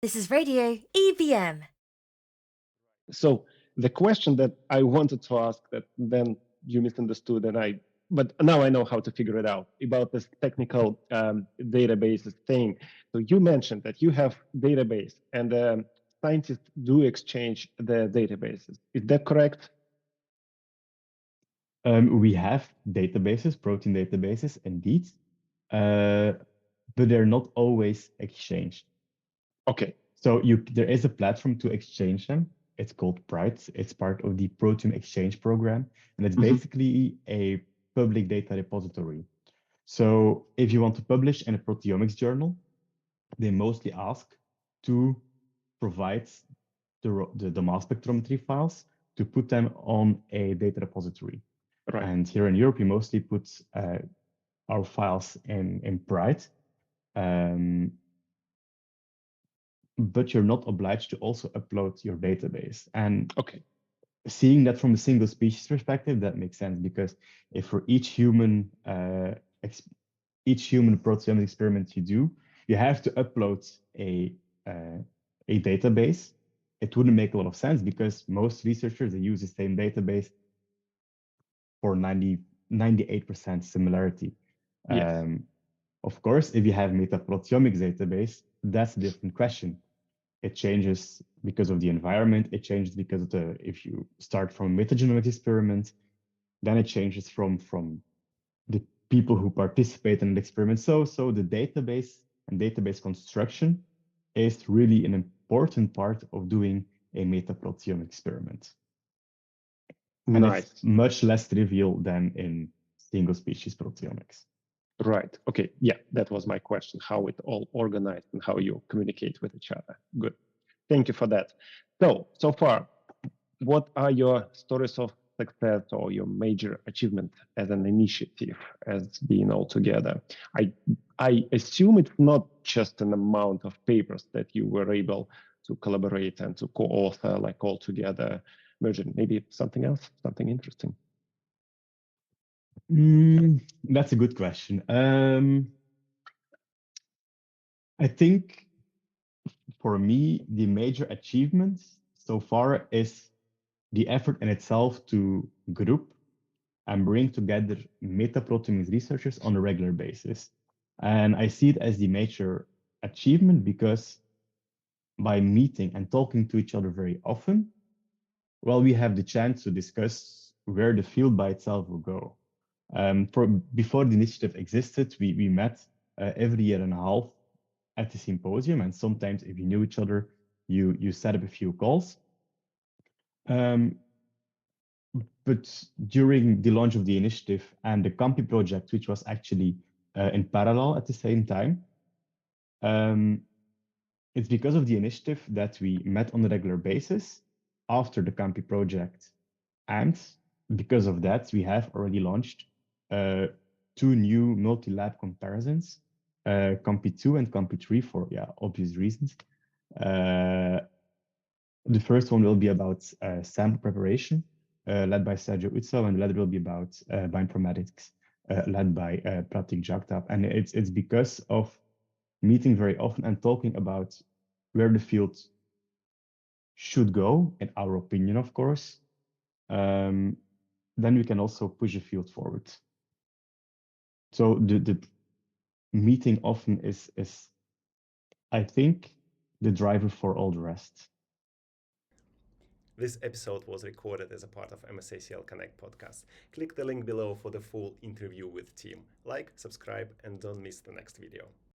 This is Radio EBM. So the question that I wanted to ask that then you misunderstood, but now I know how to figure it out about this technical databases thing. So you mentioned that you have database and scientists do exchange the databases. Is that correct? We have databases, protein databases, indeed, uh, but they're not always exchanged. Okay. So there is a platform to exchange them. It's called PRIDE. It's part of the Proteome Exchange Program, and it's basically a public data repository. So if you want to publish in a proteomics journal, they mostly ask to provide the mass spectrometry files to put them on a data repository. Right. And here in Europe, we mostly put our files in PRIDE. But you're not obliged to also upload your database. And okay, seeing that from a single species perspective, that makes sense because if for each human proteomic experiment you do, you have to upload a database. It wouldn't make a lot of sense because most researchers they use the same database for 98% similarity. yes. Of course, if you have metaproteomics database, that's a different question. It changes because of the environment. It changes because of if you start from a metagenomics experiment, then it changes from the people who participate in the experiment. So the database and database construction is really an important part of doing a metaproteome experiment. And Nice. it's much less trivial than in single species proteomics. Right. Okay. Yeah, that was my question, how it all organized and how you communicate with each other. Good. Thank you for that. So far, what are your stories of success or your major achievement as an initiative, as being all together? I assume it's not just an amount of papers that you were able to collaborate and to co-author, like all together version. Maybe something else, something interesting. That's a good question. I think for me, the major achievement so far is the effort in itself to group and bring together metaproteomics researchers on a regular basis. And I see it as the major achievement because by meeting and talking to each other very often, well, we have the chance to discuss where the field by itself will go. Before the initiative existed, we met every year and a half at the symposium, and sometimes if you knew each other, you set up a few calls. But during the launch of the initiative and the Campi project, which was actually in parallel at the same time, it's because of the initiative that we met on a regular basis after the Campi project. And because of that, we have already launched two new multi-lab comparisons, Campi 2 and Campi 3 for obvious reasons. The first one will be about sample preparation, led by Sergio Uzzo, and the other will be about bioinformatics, led by Pratik Jagtap. And it's because of meeting very often and talking about where the field should go, in our opinion, of course, then we can also push the field forward. So the meeting often is I think the driver for all the rest. This episode was recorded as a part of MSACL Connect podcast. Click the link below for the full interview with Tim. Like, subscribe, and don't miss the next video.